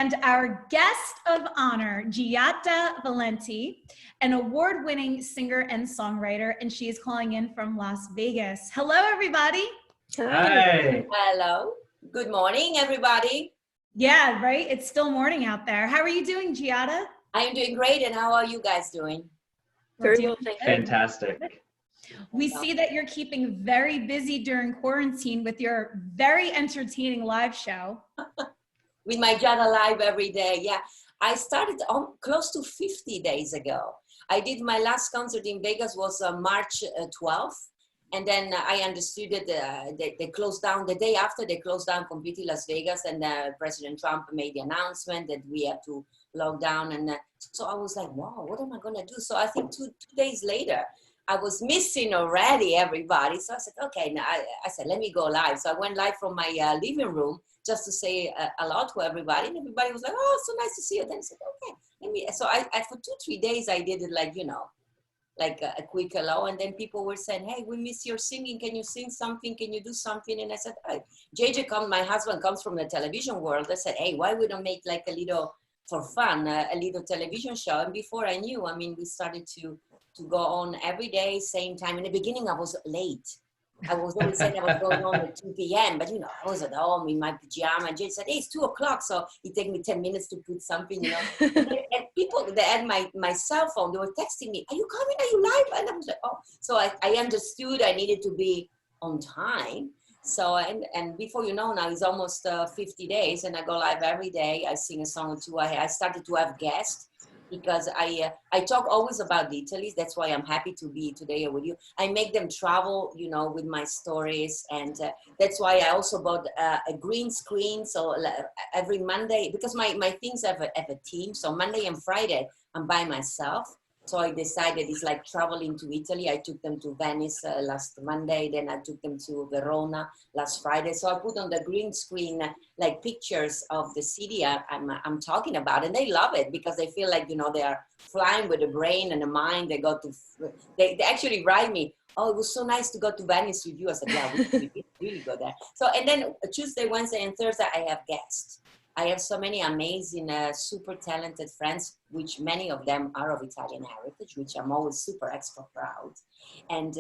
And our guest of honor, Giada Valenti, an award-winning singer and songwriter, and she is calling in from Las Vegas. Hello, everybody. Hi. Hello. Good morning, everybody. Yeah, right? It's still morning out there. How are you doing, Giada? I am doing great, and how are you guys doing? Very well. Fantastic. We see that you're keeping very busy during quarantine with your very entertaining live show. With my Giada Live every day. Yeah, I started close to 50 days ago. I did my last concert in Vegas was March 12th. And then I understood that they closed down the day after. They closed down completely Las Vegas, and President Trump made the announcement that we had to lock down. And so I was like, wow, what am I going to do? So I think two days later, I was missing already everybody. So I said, okay, now I said, let me go live. So I went live from my living room just to say hello to everybody. And everybody was like, oh, so nice to see you. Then I said, okay, let me. So I for 2-3 days, I did it like, you know, like a quick hello. And then people were saying, hey, we miss your singing. Can you sing something? Can you do something? And I said, hey, JJ my husband comes from the television world. I said, hey, why we don't make like a little, for fun, a little television show? And before I knew, I mean, we started to go on every day, same time. In the beginning, I was late. I was always saying I was going on at 2 p.m., but you know, I was at home in my pajama. And Jay said, hey, it's 2 o'clock. So it took me 10 minutes to put something, you know. And people that had my cell phone, they were texting me, are you coming? Are you live? And I was like, oh. So I understood I needed to be on time. So, and before you know, now it's almost 50 days and I go live every day. I sing a song or two. I started to have guests, because I talk always about the Italy. That's why I'm happy to be today with you. I make them travel, you know, with my stories. And that's why I also bought a green screen. So every Monday, because my things have a team. So Monday and Friday, I'm by myself. So I decided it's like traveling to Italy. I took them to Venice last Monday. Then I took them to Verona last Friday. So I put on the green screen like pictures of the city I'm talking about, and they love it because they feel like, you know, they are flying with the brain and the mind. They actually write me, oh, it was so nice to go to Venice with you. I said, yeah, we did really go there. So, and then Tuesday, Wednesday, and Thursday, I have guests. I have so many amazing, super talented friends, which many of them are of Italian heritage, which I'm always super extra proud. And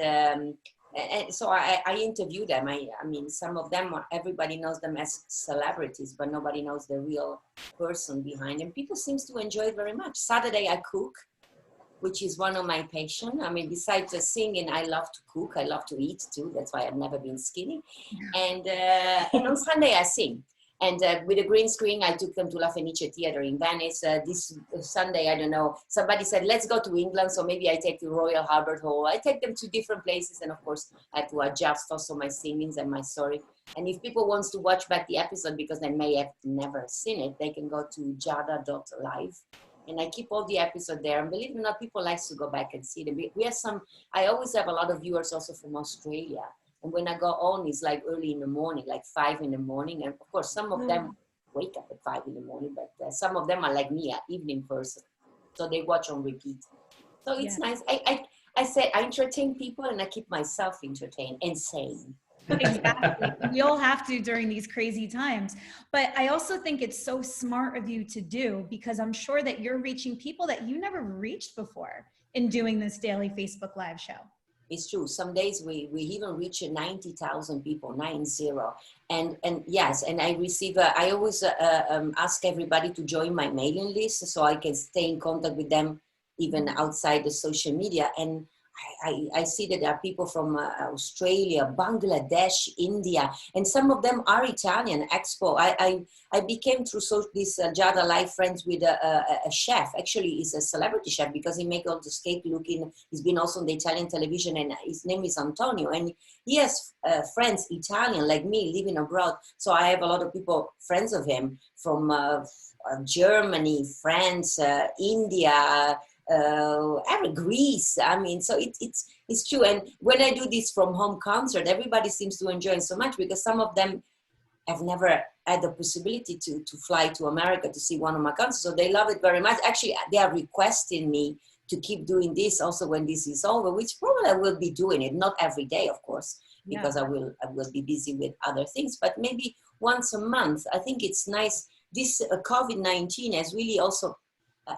so I interview them. I mean, some of them, everybody knows them as celebrities, but nobody knows the real person behind them. People seem to enjoy it very much. Saturday, I cook, which is one of my passions. I mean, besides singing, I love to cook. I love to eat too. That's why I've never been skinny. And on Sunday, I sing. And with a green screen, I took them to La Fenice Theater in Venice. This Sunday, I don't know, somebody said, let's go to England. So maybe I take the Royal Albert Hall. I take them to different places. And of course, I have to adjust also my singings and my story. And if people want to watch back the episode, because they may have never seen it, they can go to giada.live. And I keep all the episodes there. And believe it or not, people like to go back and see them. We have I always have a lot of viewers also from Australia. And when I go on, it's like early in the morning, like 5 in the morning. And of course, some of them wake up at 5 in the morning, but some of them are like me, an evening person. So they watch on repeat. So it's nice. I say I entertain people and I keep myself entertained and sane. Exactly. We all have to during these crazy times. But I also think it's so smart of you to do, because I'm sure that you're reaching people that you never reached before in doing this daily Facebook Live show. It's true. Some days we even reach 90,000 people, 90. And yes, and I receive, I always ask everybody to join my mailing list so I can stay in contact with them even outside the social media. And I see that there are people from Australia, Bangladesh, India, and some of them are Italian. Expo. I became through this Giada Live friends with a chef. Actually, he's a celebrity chef because he makes all the steak looking. He's been also on the Italian television, and his name is Antonio. And he has friends Italian like me living abroad. So I have a lot of people friends of him from Germany, France, India. Greece. I mean, so it's true. And when I do this from home concert, everybody seems to enjoy it so much because some of them have never had the possibility to fly to America to see one of my concerts. So they love it very much. Actually, they are requesting me to keep doing this also when this is over, which probably I will be doing it. Not every day, of course, because I will be busy with other things, but maybe once a month. I think it's nice this COVID-19 has really also,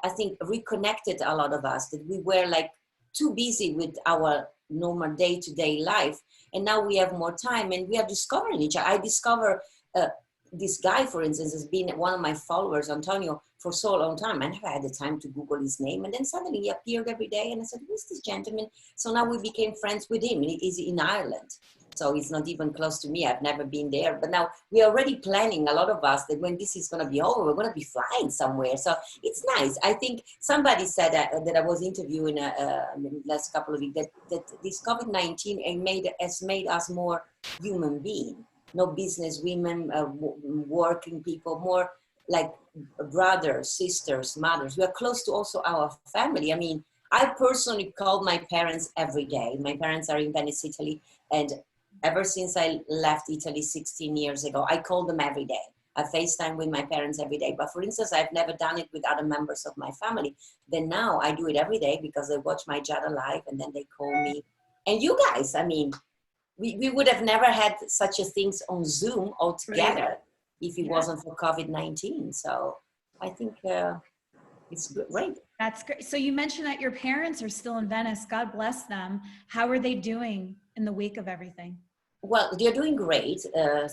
I think, reconnected a lot of us, that we were like too busy with our normal day-to-day life. And now we have more time and we are discovering each other. I discover this guy, for instance, has been one of my followers, Antonio, for so long time. I never had the time to Google his name. And then suddenly he appeared every day and I said, who's this gentleman? So now we became friends with him. He's in Ireland. So he's not even close to me. I've never been there. But now we're already planning, a lot of us, that when this is going to be over, we're going to be flying somewhere. So it's nice. I think somebody said that I was interviewing in the last couple of weeks, that this COVID-19 has made us more human beings. No business women, working people, more like brothers, sisters, mothers. We are close to also our family. I mean, I personally call my parents every day. My parents are in Venice, Italy, and ever since I left Italy 16 years ago, I call them every day. I FaceTime with my parents every day. But for instance, I've never done it with other members of my family. Then now I do it every day because they watch my Giada live and then they call me. And you guys, I mean, we would have never had such a things on Zoom altogether if it wasn't for COVID-19. So I think it's great. That's great. So you mentioned that your parents are still in Venice. God bless them. How are they doing in the wake of everything? Well, they're doing great,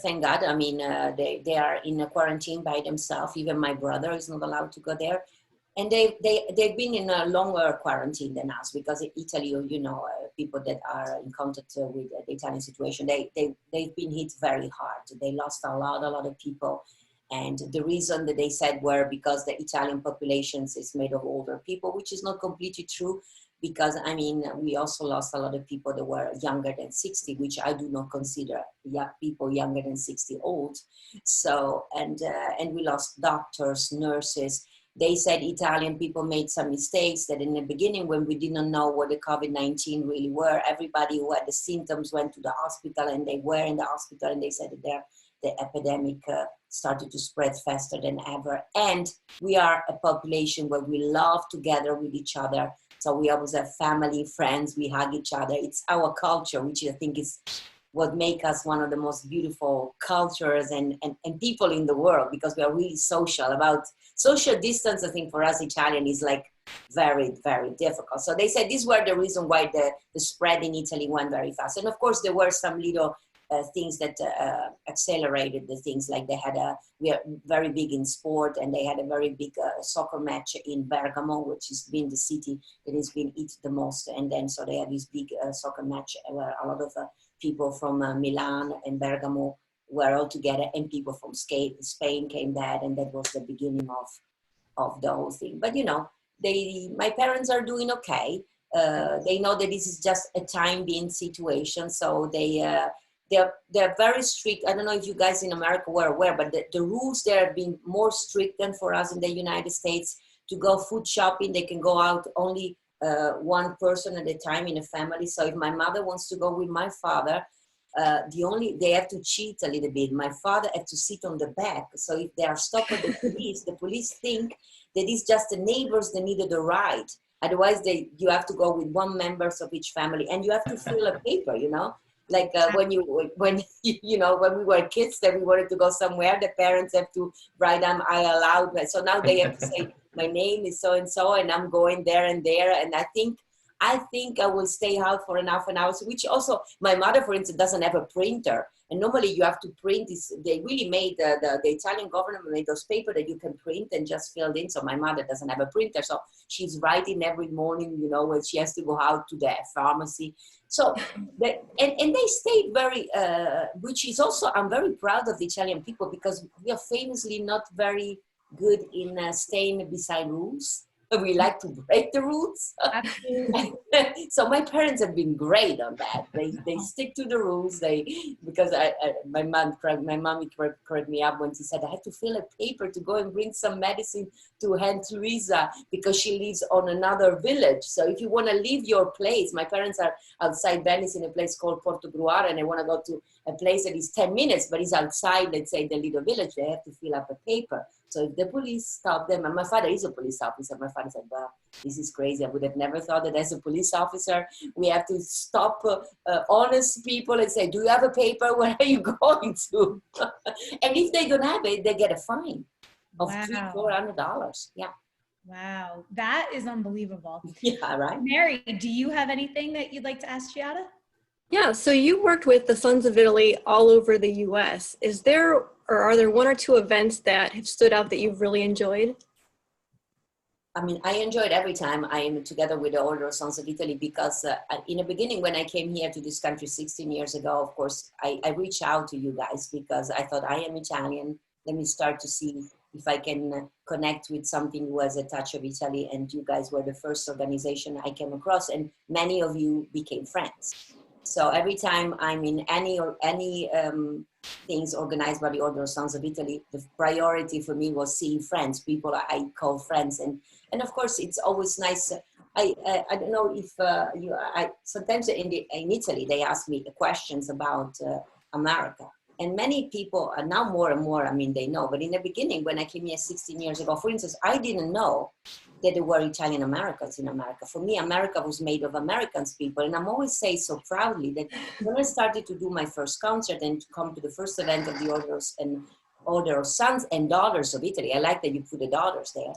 thank God. I mean, they are in a quarantine by themselves. Even my brother is not allowed to go there. And they've been in a longer quarantine than us, because in Italy, you know, people that are in contact with the Italian situation, they've been hit very hard. They lost a lot of people. And the reason that they said were because the Italian population is made of older people, which is not completely true. Because, I mean, we also lost a lot of people that were younger than 60, which I do not consider people younger than 60 old. So, and we lost doctors, nurses. They said Italian people made some mistakes, that in the beginning, when we didn't know what the COVID-19 really were, everybody who had the symptoms went to the hospital, and they were in the hospital, and they said that the epidemic started to spread faster than ever. And we are a population where we love together with each other. So we always have family, friends, we hug each other. It's our culture, which I think is what makes us one of the most beautiful cultures and people in the world, because we are really social. About social distance, I think for us Italian is like very, very difficult. So they said these were the reason why the spread in Italy went very fast. And of course there were some little things that accelerated the things, like we are very big in sport, and they had a very big soccer match in Bergamo, which has been the city that has been hit the most. And then so they had this big soccer match where a lot of people from Milan and Bergamo were all together, and people from Spain came there, and that was the beginning of the whole thing. But you know, my parents are doing okay. They know that this is just a time being situation, so they're very strict. I don't know if you guys in America were aware, but the rules there have been more strict than for us in the United States. To go food shopping, they can go out only one person at a time in a family. So if my mother wants to go with my father, they have to cheat a little bit. My father had to sit on the back. So if they are stopped by the police think that it's just the neighbors that needed a ride. Otherwise, you have to go with one members of each family, and you have to fill a paper, you know. Like when we were kids, that we wanted to go somewhere, the parents have to write down, I allowed. So now they have to say, my name is so-and-so, and I'm going there and there. And I think I will stay out for an half an hour, which also, my mother, for instance, doesn't have a printer. And normally you have to print this. They really made, the Italian government made those papers that you can print and just fill in. So my mother doesn't have a printer. So she's writing every morning, you know, when she has to go out to the pharmacy. So, and they stayed very, which is also, I'm very proud of the Italian people, because we are famously not very good in staying beside rules. We like to break the rules. So my parents have been great on that. They stick to the rules. Because my mom corrected me up when she said I had to fill a paper to go and bring some medicine to Aunt Teresa, because she lives on another village. So if you want to leave your place, my parents are outside Venice in a place called Portogruaro, and they want to go to a place that is 10 minutes, but it's outside, let's say, the little village. They have to fill up a paper. So if the police stop them, and my father is a police officer, my father said, well, this is crazy. I would have never thought that as a police officer, we have to stop honest people and say, do you have a paper? Where are you going to? And if they don't have it, they get a fine. of Wow. $300-400. Yeah. Wow. That is unbelievable. Yeah, right. Mary, do you have anything that you'd like to ask Giada? Yeah, so you worked with the Sons of Italy all over the US. Is there, or are there one or two events that have stood out that you've really enjoyed? I mean, I enjoyed every time I am together with the Order of Sons of Italy, because in the beginning, when I came here to this country 16 years ago, of course, I reached out to you guys because I thought, I am Italian. Let me start to see if I can connect with something who has a touch of Italy. And you guys were the first organization I came across, and many of you became friends. So every time I'm in any things organized by the Order of Sons of Italy, the priority for me was seeing friends, people I call friends. And of course, it's always nice. I don't know if sometimes in Italy, they ask me questions about America. And many people are now more and more, I mean, they know. But in the beginning, when I came here 16 years ago, for instance, I didn't know that there were Italian Americans in America. For me, America was made of Americans people. And I'm always say so proudly that when I started to do my first concert and to come to the first event of the Order of Sons and Daughters of Italy, I like that you put the daughters there.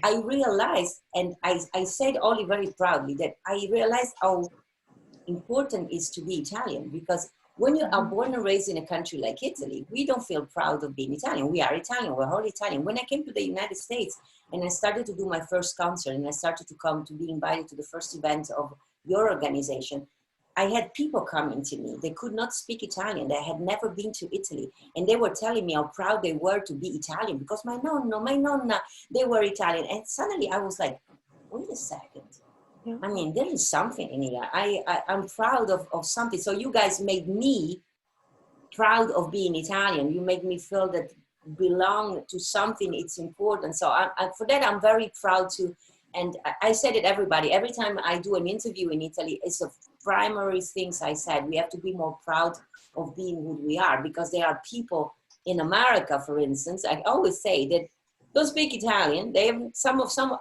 I realized, and I said only very proudly, that I realized how important it is to be Italian, because when you are born and raised in a country like Italy, we don't feel proud of being Italian. We are Italian, we're all Italian. When I came to the United States and I started to do my first concert and I started to come to be invited to the first event of your organization, I had people coming to me. They could not speak Italian. They had never been to Italy. And they were telling me how proud they were to be Italian because my nonna, they were Italian. And suddenly I was like, wait a second. Yeah. I mean, there is something in here. I'm proud of something. So you guys made me proud of being Italian. You made me feel that belong to something. It's important. So for that, I'm very proud to. And I said it, everybody, every time I do an interview in Italy, it's a primary things I said. We have to be more proud of being who we are, because there are people in America, for instance, I always say that don't speak Italian. They have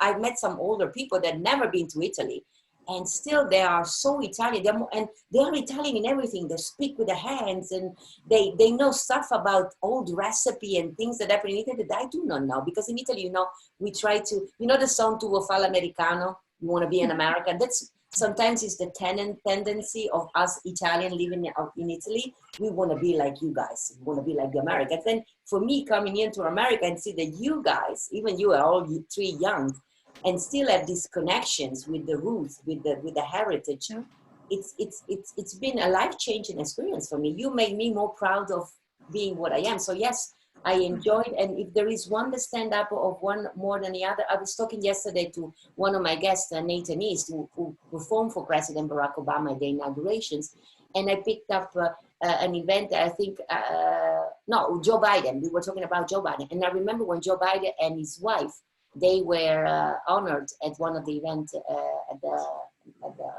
I've met some older people that never been to Italy, and still they are so Italian. They are Italian in everything. They speak with their hands, and they know stuff about old recipe and things that happen in Italy that I do not know. Because in Italy, we try to, the song "Tu fa l'americano," you want to be an American. That's sometimes it's the tendency of us Italian living in Italy. We want to be like you guys. We want to be like the Americans. Then for me, coming into America and see that you guys, even you are all three young, and still have these connections with the roots, with the heritage. It's been a life-changing experience for me. You made me more proud of being what I am. So yes, I enjoyed, and if there is one that stand up of one more than the other, I was talking yesterday to one of my guests, Nathan East, who performed for President Barack Obama at the inaugurations, and I picked up an event, I think, Joe Biden. We were talking about Joe Biden, and I remember when Joe Biden and his wife, they were honored at one of the events at the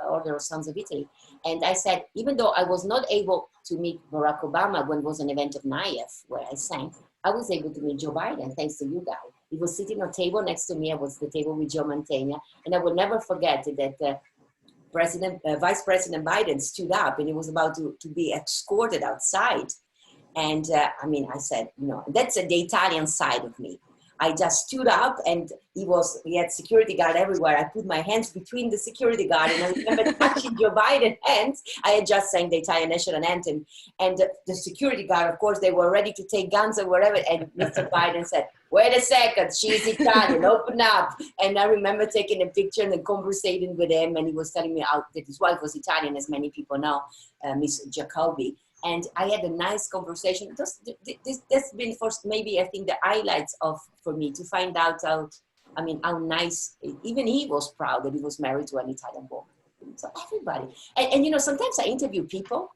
Order of Sons of Italy. And I said, even though I was not able to meet Barack Obama when it was an event of NIAF where I sang, I was able to meet Joe Biden thanks to you guys. He was sitting on a table next to me. I was at the table with Joe Mantegna. And I will never forget that Vice President Biden stood up and he was about to be escorted outside. And I said, that's the Italian side of me. I just stood up and he had security guard everywhere. I put my hands between the security guard and I remember touching Joe Biden's hands. I had just sang the Italian national anthem. And the security guard, of course, they were ready to take guns or whatever. And Mr. Biden said, wait a second, she's Italian, open up. And I remember taking a picture and conversating with him. And he was telling me that his wife was Italian, as many people know, Miss Jacobi. And I had a nice conversation. That's been first, maybe I think the highlights for me to find out how nice, even he was proud that he was married to an Italian woman. So everybody. And sometimes I interview people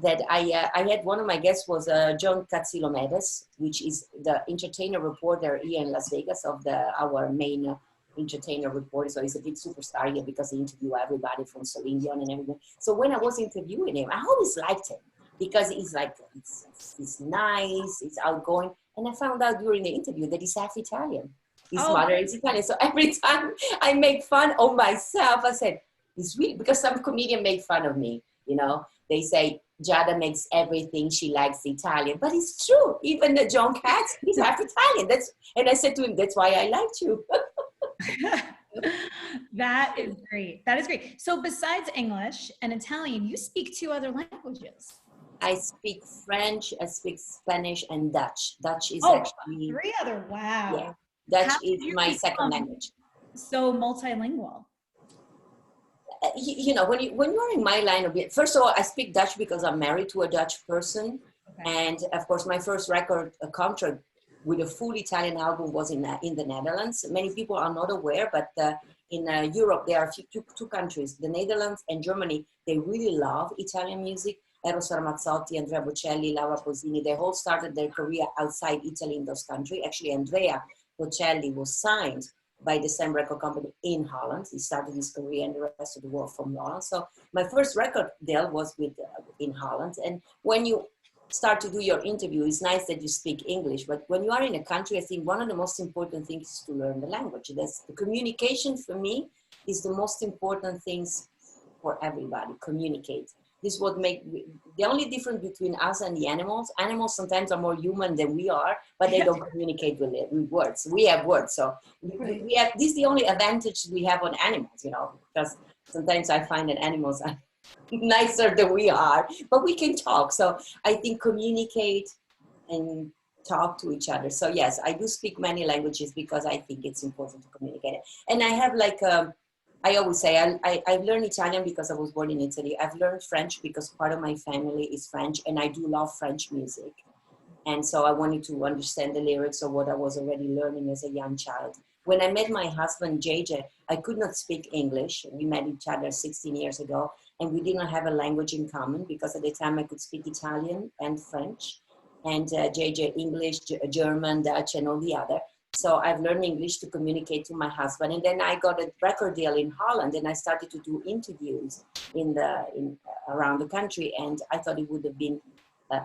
that I had, one of my guests was John Catsilomedes, which is the entertainer reporter here in Las Vegas of our main entertainer reporter. So he's a big superstar here because he interviews everybody from Celine Dion and everything. So when I was interviewing him, I always liked him. Because he's like, he's nice, he's outgoing. And I found out during the interview that he's half Italian. His mother is Italian. So every time I make fun of myself, I said, it's really, because some comedian made fun of me, They say, Giada makes everything. She likes Italian, but it's true. Even the John Katz, he's half Italian. And I said to him, that's why I liked you. That is great. That is great. So besides English and Italian, you speak 2 other languages. I speak French, I speak Spanish, and Dutch. Dutch is Oh, actually 3 other. Wow. Yeah, Dutch How is did you my become second language. So multilingual. You know, when you're in my line of business, first of all, I speak Dutch because I'm married to a Dutch person, and of course, my first record contract with a full Italian album was in the Netherlands. Many people are not aware, but in Europe, there are two countries, the Netherlands and Germany. They really love Italian music. Eros Ramazzotti, Andrea Bocelli, Laura Pausini, they all started their career outside Italy in those countries. Actually, Andrea Bocelli was signed by the same record company in Holland. He started his career in the rest of the world from Holland. So my first record deal was in Holland. And when you start to do your interview, it's nice that you speak English, but when you are in a country, I think one of the most important things is to learn the language. That's the communication for me is the most important things for everybody, communicate. This is what the only difference between us and the animals. Animals sometimes are more human than we are, but they don't communicate with words. We have words, so we have. This is the only advantage we have on animals, you know, because sometimes I find that animals are nicer than we are, but we can talk. So I think communicate and talk to each other. So yes, I do speak many languages because I think it's important to communicate. And I have I always say I've learned Italian because I was born in Italy. I've learned French because part of my family is French, and I do love French music. And so I wanted to understand the lyrics of what I was already learning as a young child. When I met my husband, JJ, I could not speak English. We met each other 16 years ago, and we did not have a language in common because at the time I could speak Italian and French, and JJ English, German, Dutch, and all the other. So I've learned English to communicate to my husband. And then I got a record deal in Holland, and I started to do interviews around the country. And I thought it would have been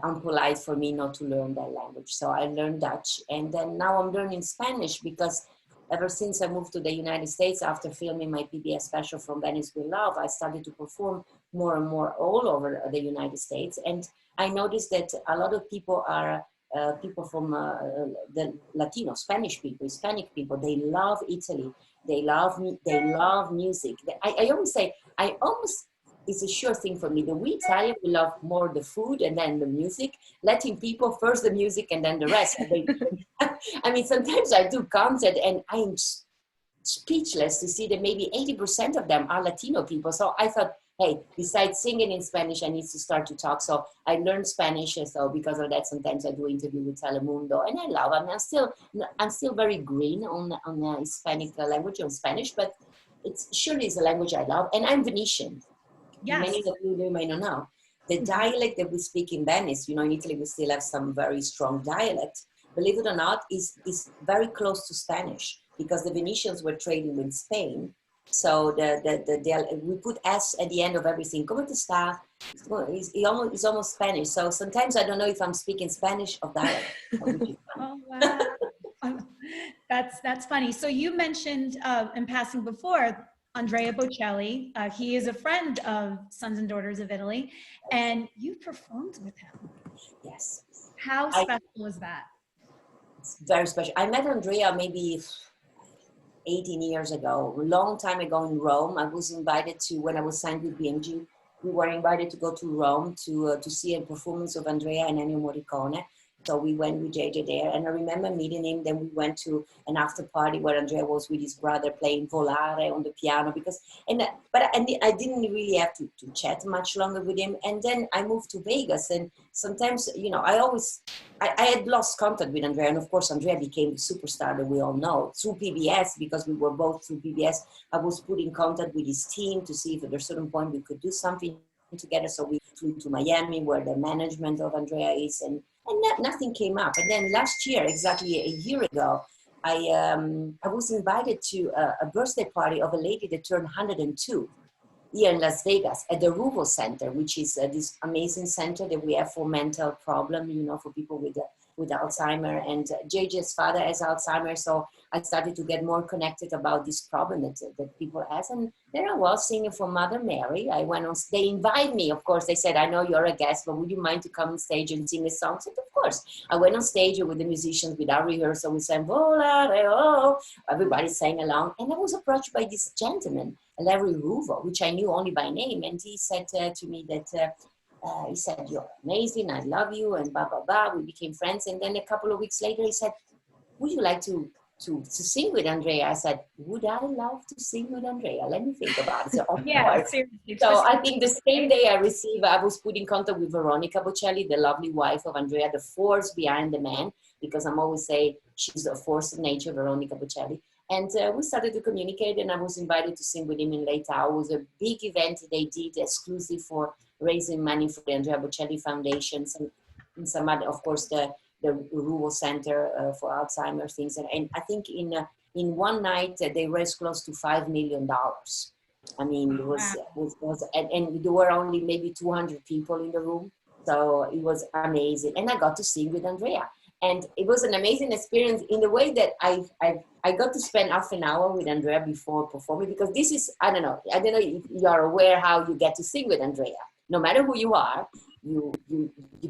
unpolite for me not to learn that language. So I learned Dutch. And then now I'm learning Spanish because ever since I moved to the United States after filming my PBS special From Venice with Love, I started to perform more and more all over the United States. And I noticed that a lot of people are people from the Latino, Spanish people, Hispanic people. They love Italy. They love music. I always say, it's a sure thing for me. We Italian, we love more the food and then the music. Latin people, first the music and then the rest. I mean, sometimes I do content and I'm speechless to see that maybe 80% of them are Latino people. So I thought, hey, besides singing in Spanish, I need to start to talk. So I learned Spanish. So because of that, sometimes I do interview with Telemundo, and I love. I mean, I'm still very green on the Hispanic language, on Spanish, but it's surely is a language I love. And I'm Venetian. Yes. Many of you may not know. The dialect that we speak in Venice, you know, in Italy, we still have some very strong dialect. Believe it or not, is very close to Spanish because the Venetians were trading with Spain. So we put S at the end of everything. ¿Cómo te está? It's almost Spanish. So sometimes I don't know if I'm speaking Spanish or dialect. Oh, wow. That's funny. So you mentioned in passing before, Andrea Bocelli. He is a friend of Sons and Daughters of Italy, and you performed with him. Yes. How special was that? It's very special. I met Andrea maybe 18 years ago, a long time ago in Rome. I was invited to, when I was signed with BMG, we were invited to go to Rome to see a performance of Andrea and Ennio Morricone. So we went with JJ there, and I remember meeting him. Then we went to an after party where Andrea was with his brother playing Volare on the piano. But I didn't really have to chat much longer with him. And then I moved to Vegas, and sometimes, you know, I had lost contact with Andrea, and of course Andrea became the superstar that we all know through PBS, because we were both through PBS. I was put in contact with his team to see if at a certain point we could do something together. So we flew to Miami, where the management of Andrea is, and nothing came up. And then last year, exactly a year ago, I was invited to a birthday party of a lady that turned 102 here in Las Vegas at the Ruvo Center, which is this amazing center that we have for mental problem, you know, for people with with Alzheimer's, and JJ's father has Alzheimer's, so I started to get more connected about this problem that people has. And there I was singing for Mother Mary. I went on, they invited me, of course. They said, I know you're a guest, but would you mind to come on stage and sing a song? I said, of course. I went on stage with the musicians without rehearsal. We sang, Volare, everybody sang along. And I was approached by this gentleman, Larry Ruvo, which I knew only by name. And he said to me that, he said, you're amazing, I love you, and blah, blah, blah. We became friends. And then a couple of weeks later, he said, would you like to sing with Andrea? I said, would I love to sing with Andrea? Let me think about it. So, Yeah, seriously. so I think the same day I was put in contact with Veronica Bocelli, the lovely wife of Andrea, the force behind the man, because I'm always say she's a force of nature, Veronica Bocelli. And we started to communicate, and I was invited to sing with him in Lake Tahoe. It was a big event they did exclusive for raising money for the Andrea Bocelli Foundation, and some other, of course, the Rural Center for Alzheimer's things. And I think in one night they raised close to $5 million. I mean, it was and there were only maybe 200 people in the room. So it was amazing. And I got to sing with Andrea. And it was an amazing experience in the way that I got to spend half an hour with Andrea before performing, because this is, I don't know if you're aware how you get to sing with Andrea. No matter who you are, you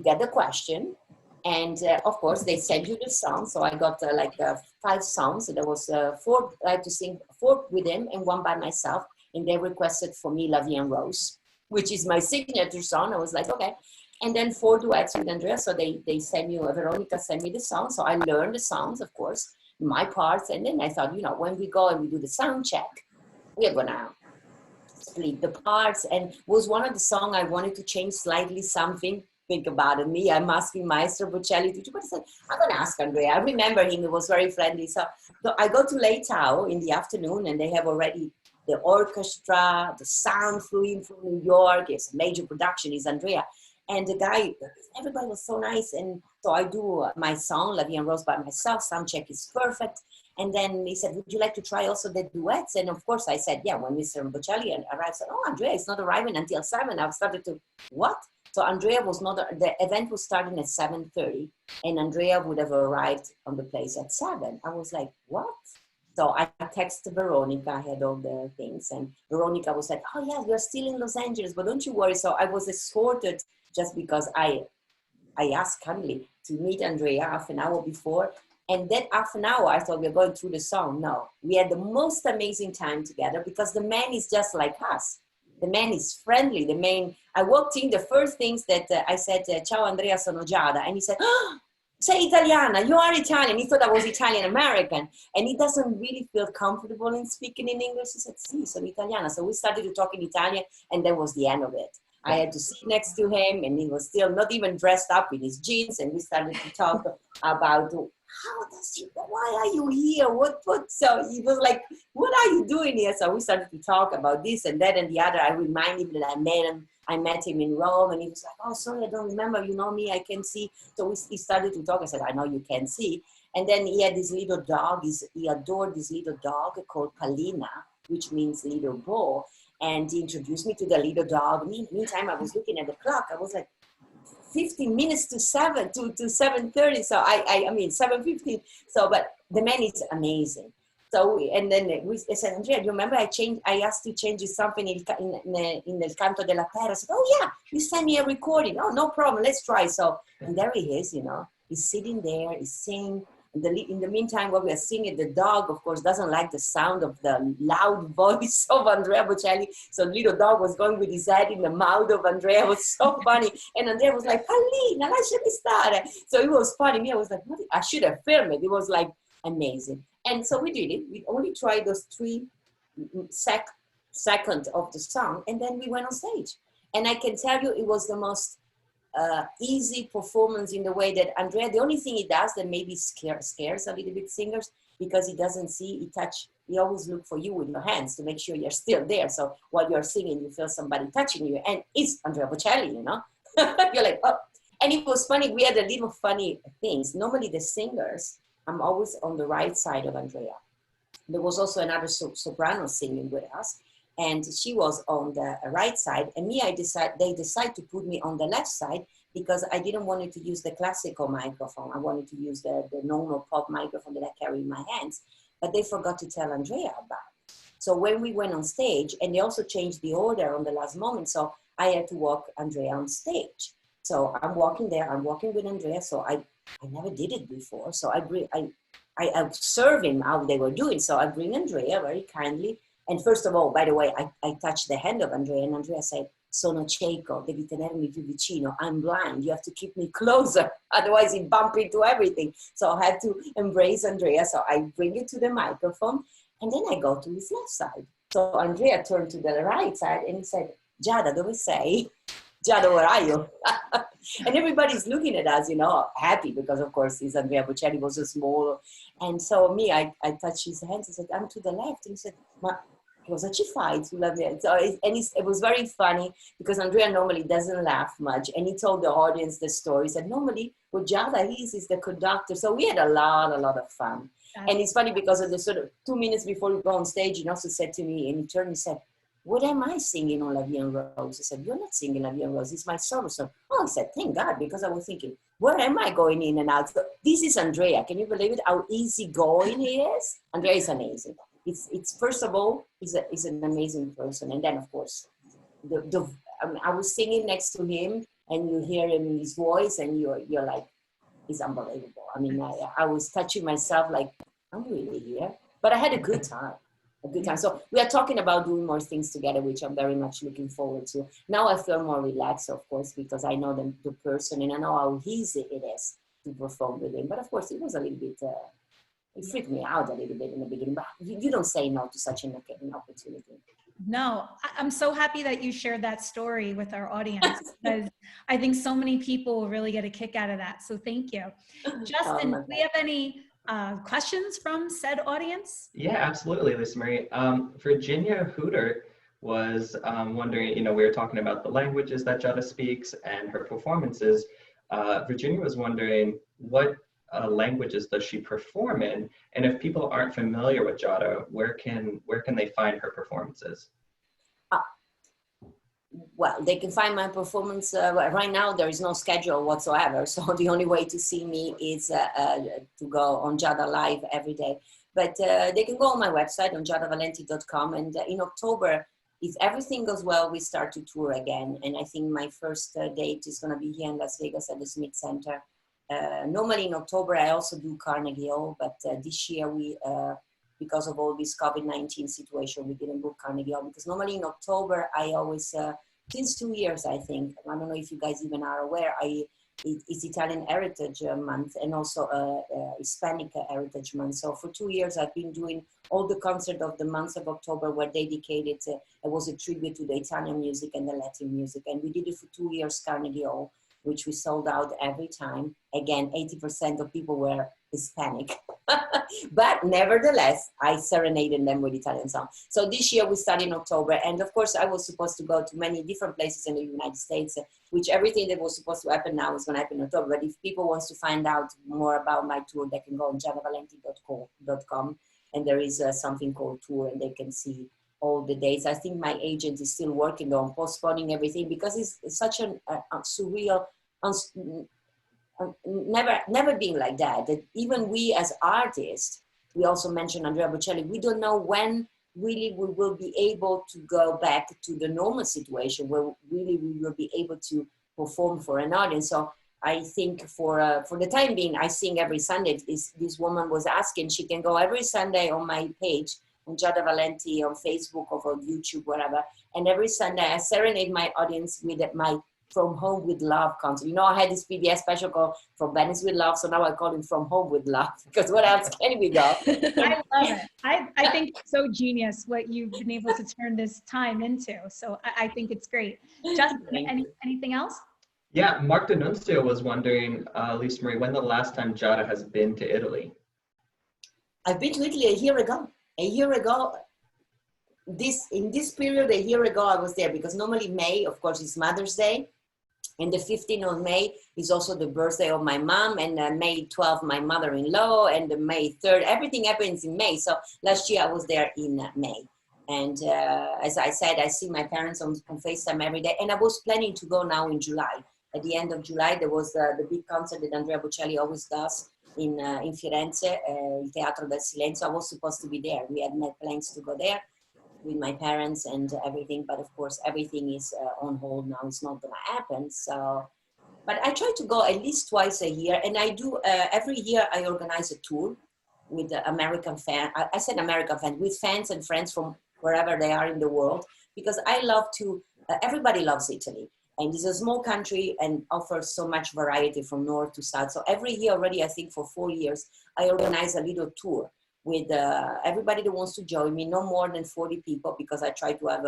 get the question, and of course they send you the song. So I got 5 songs. So there was 4, I had to sing 4 with him and 1 by myself. And they requested for me La Vie en Rose, which is my signature song. I was like, okay. And then 4 duets with Andrea. So they sent me, Veronica sent me the song. So I learned the songs, of course, my parts. And then I thought, when we go and we do the sound check, we're gonna split the parts. And was one of the songs I wanted to change slightly something. Think about it. Me, I'm asking Maestro Bocelli to do, but I said, I'm gonna ask Andrea. I remember him, he was very friendly. So I go to Lake Tahoe in the afternoon, and they have already the orchestra, the sound flew in from New York. It's a major production, is Andrea. And the guy, everybody was so nice. And so I do my song, La Vie en Rose, by myself. Sound check is perfect. And then he said, would you like to try also the duets? And of course I said, yeah, when Mr. Bocelli arrived, I said, oh, Andrea is not arriving until 7. I've started to, what? So Andrea was not, the event was starting at 7:30, and Andrea would have arrived on the place at 7. I was like, what? So I texted Veronica, I had all the things, and Veronica was like, oh yeah, you're still in Los Angeles, but don't you worry. So I was escorted just because I asked kindly to meet Andrea half an hour before. And that half an hour, I thought we were going through the song. No, we had the most amazing time together, because the man is just like us. The man is friendly. The man, I walked in, the first things that I said, ciao Andrea, sono Giada. And he said, oh, sei Italiana, you are Italian. He thought I was Italian American. And he doesn't really feel comfortable in speaking in English. He said, sì, sono Italiana. So we started to talk in Italian, and that was the end of it. I had to sit next to him, and he was still not even dressed up in his jeans. And we started to talk about, why are you here? What? So he was like, what are you doing here? So we started to talk about this and that and the other. I reminded him that I met him in Rome, and he was like, oh, sorry, I don't remember. You know me, I can see. So he started to talk. I said, I know you can see. And then he had this little dog. He adored this little dog called Palina, which means little boy. And he introduced me to the little dog. Meantime, I was looking at the clock. I was like, 15 minutes to 7:30. So I mean 7:15. So, but the man is amazing. So, and then I said, Andrea, do you remember I asked to change something in El Canto della Terra? I said, oh yeah, you sent me a recording. Oh, no problem, let's try. So, and there he is, he's sitting there, he's singing. In the meantime, while we are singing, the dog, of course, doesn't like the sound of the loud voice of Andrea Bocelli. So the little dog was going with his head in the mouth of Andrea. It was so funny. And Andrea was like, Palina, lasciami stare. So it was funny. Me, I was like, what? I should have filmed it. It was like amazing. And so we did it. We only tried those 3 seconds of the song. And then we went on stage. And I can tell you, it was the most easy performance, in the way that Andrea, the only thing he does that maybe scares a little bit singers, because he doesn't see, he always look for you with your hands to make sure you're still there. So while you're singing, you feel somebody touching you, and it's Andrea Bocelli, You're like, oh. And it was funny, we had a little funny things. Normally the singers, I'm always on the right side of Andrea. There was also another soprano singing with us, and she was on the right side, and me, they decide to put me on the left side, because I didn't want to use the classical microphone. I wanted to use the normal pop microphone that I carry in my hands, but they forgot to tell Andrea about it. So when we went on stage, and they also changed the order on the last moment, so I had to walk Andrea on stage. So I'm walking there, I'm walking with Andrea, so I never did it before. So I observed him how they were doing. So I bring Andrea very kindly. And first of all, by the way, I touched the hand of Andrea, and Andrea said, "Sono cieco, devi tenermi più vicino. I'm blind, you have to keep me closer, otherwise you bump into everything." So I had to embrace Andrea. So I bring it to the microphone, and then I go to his left side. So Andrea turned to the right side and he said, "Giada, dove sei? Giada, where are you?" And everybody's looking at us, happy, because of course he's Andrea Bocelli, was so small. And so I touched his hands. I said, "I'm to the left." And he said, "Ma cosa ci fai?" So it was very funny, because Andrea normally doesn't laugh much. And he told the audience the story. He said, normally what Giada is the conductor. So we had a lot of fun. And it's funny because of the sort of 2 minutes before we go on stage, he also said to me, and he turned and said, "What am I singing on La Vie en Rose?" I said, "You're not singing La Vie en Rose, it's my solo song." Oh, I said, "Thank God," because I was thinking, where am I going in and out? So this is Andrea. Can you believe it? How easygoing he is? Andrea is amazing. It's first of all, he's an amazing person. And then, of course, I was singing next to him, and you hear him in his voice, and you're like, it's unbelievable. I mean, I was touching myself like, I'm really here. But I had a good time. So we are talking about doing more things together, which I'm very much looking forward to. Now I feel more relaxed, of course, because I know the person, and I know how easy it is to perform with him. But of course, it was a little bit, it freaked me out a little bit in the beginning, but you don't say no to such an opportunity. No, I'm so happy that you shared that story with our audience, because I think so many people will really get a kick out of that. So thank you. Justin, do we have any questions from said audience? Yeah, absolutely, Lisa Marie. Virginia Hooter was wondering, we were talking about the languages that Giada speaks and her performances. Virginia was wondering, what languages does she perform in? And if people aren't familiar with Giada, where can they find her performances? Well, they can find my performance. Right now, there is no schedule whatsoever. So the only way to see me is to go on Giada Live every day. But they can go on my website on giadavalenti.com. And in October, if everything goes well, we start to tour again. And I think my first date is going to be here in Las Vegas at the Smith Center. Normally in October, I also do Carnegie Hall. But this year, we because of all this COVID-19 situation, we didn't book Carnegie Hall, because normally in October, I always, since 2 years, I think, I don't know if you guys even are aware, it's Italian Heritage Month, and also Hispanic Heritage Month. So for 2 years, I've been doing all the concerts of the month of October were dedicated, it was a tribute to the Italian music and the Latin music. And we did it for 2 years, Carnegie Hall, which we sold out every time. Again, 80% of people were Hispanic. But nevertheless, I serenaded them with Italian songs. So this year we started in October. And of course, I was supposed to go to many different places in the United States, which everything that was supposed to happen now is going to happen in October. But if people want to find out more about my tour, they can go on giadavalenti.com. And there is something called tour, and they can see all the dates. I think my agent is still working on postponing everything, because it's such a surreal, never been like that even we as artists, we also mentioned Andrea Bocelli, we don't know when really we will be able to go back to the normal situation where really we will be able to perform for an audience. So I think for the time being, I sing every Sunday. This woman was asking, she can go every Sunday on my page on Giada Valenti on Facebook or on YouTube, wherever, and every Sunday I serenade my audience with my From Home with Love concert. I had this PBS special called From Venice with Love, so now I call it From Home with Love, because what else can we go? I love it. I think it's so genius what you've been able to turn this time into. So I think it's great. Justin, anything else? Yeah, Mark D'Annunzio was wondering, Lisa Marie, when the last time Giada has been to Italy? I've been to Italy a year ago. In this period, a year ago, I was there, because normally May, of course, is Mother's Day. And the 15th of May is also the birthday of my mom, and May 12th, my mother-in-law, and the May 3rd, everything happens in May. So last year I was there in May. And as I said, I see my parents on FaceTime every day, and I was planning to go now in July. at the end of July, there was the big concert that Andrea Bocelli always does in Firenze, il Teatro del Silenzio. I was supposed to be there. We had made plans to go there with my parents and everything, but of course everything is on hold now. It's not gonna happen. So, but I try to go at least twice a year, and I do every year. I organize a tour with the American fan. I said American fan, with fans and friends from wherever they are in the world, because I love to. Everybody loves Italy, and it's a small country and offers so much variety from north to south. So every year already, I think for 4 years, I organize a little tour with everybody that wants to join me, no more than 40 people, because I try to have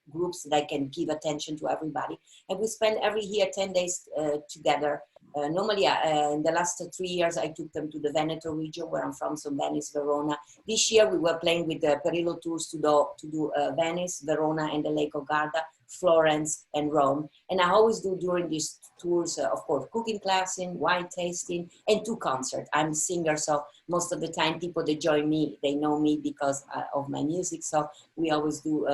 groups that I can give attention to everybody. And we spend every year 10 days together. Normally, in the last 3 years, I took them to the Veneto region, where I'm from, so Venice, Verona. This year, we were playing with the Perillo Tours to do Venice, Verona, and the Lake of Garda, Florence, and Rome. And I always do during these tours, of course, cooking classing, wine tasting, and 2 concerts. I'm a singer, so most of the time people that join me, they know me because of my music. So we always do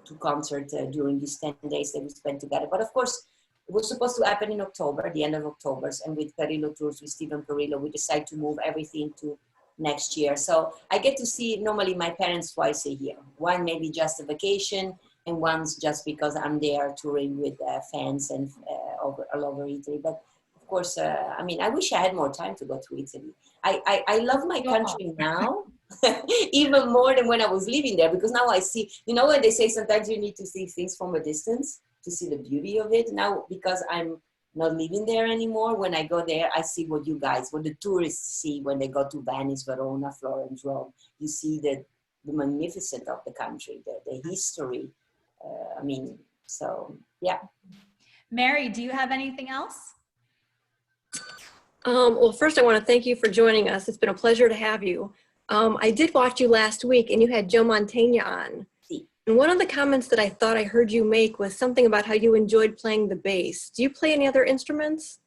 two concerts during these 10 days that we spend together. But of course, it was supposed to happen in October, the end of October, and with Perillo Tours, with Stephen Perillo, we decided to move everything to next year. So I get to see normally my parents twice a year. One maybe just a vacation, and one's just because I'm there touring with fans and all over Italy. But of course, I mean, I wish I had more time to go to Italy. I love my country now, even more than when I was living there, because now I see, you know, when they say sometimes you need to see things from a distance to see the beauty of it. Now, because I'm not living there anymore, when I go there, I see what you guys, what the tourists see when they go to Venice, Verona, Florence, Rome. You see the magnificence of the country, the history. I mean, so, yeah. Mary, do you have anything else? Well, first I want to thank you for joining us. It's been a pleasure to have you. I did watch you last week, and you had Joe Mantegna on. And one of the comments that I thought I heard you make was something about how you enjoyed playing the bass. Do you play any other instruments?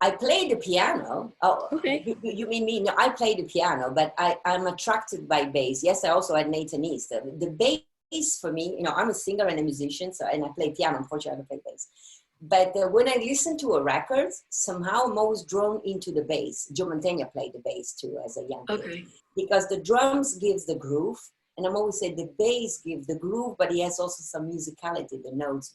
I play the piano. Oh, okay. You mean me? No, I play the piano, but I'm attracted by bass. Yes, I also had Nathan East. The bass for me, you know, I'm a singer and a musician, so, and I play piano. Unfortunately, I don't play bass. But when I listen to a record, somehow I'm always drawn into the bass. Joe Mantegna played the bass too as a young kid. Because the drums gives the groove. And I'm always saying the bass gives the groove, but he has also some musicality, the notes.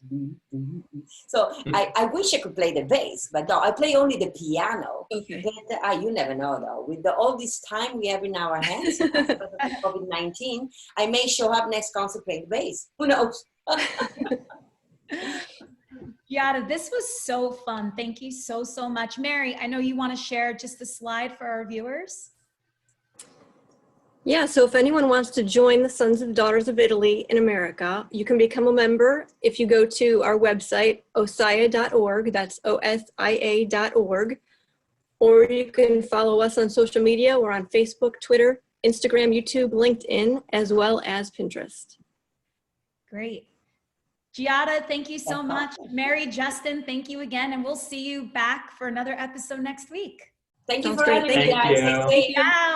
So I wish I could play the bass, but no, I play only the piano. Okay. But, you never know though. With all this time we have in our hands, because of COVID-19, I may show up next concert playing the bass. Who knows? Giada, this was so fun. Thank you so much. Mary, I know you want to share just a slide for our viewers. Yeah, so if anyone wants to join the Sons and Daughters of Italy in America, you can become a member if you go to our website, osdia.org, that's OSIA.org, or you can follow us on social media. We're on Facebook, Twitter, Instagram, YouTube, LinkedIn, as well as Pinterest. Great. Giada, thank you so much. Mary, Justin, thank you again, and we'll see you back for another episode next week. Thank you for having me, Thank guys. you. Stay safe. Ciao.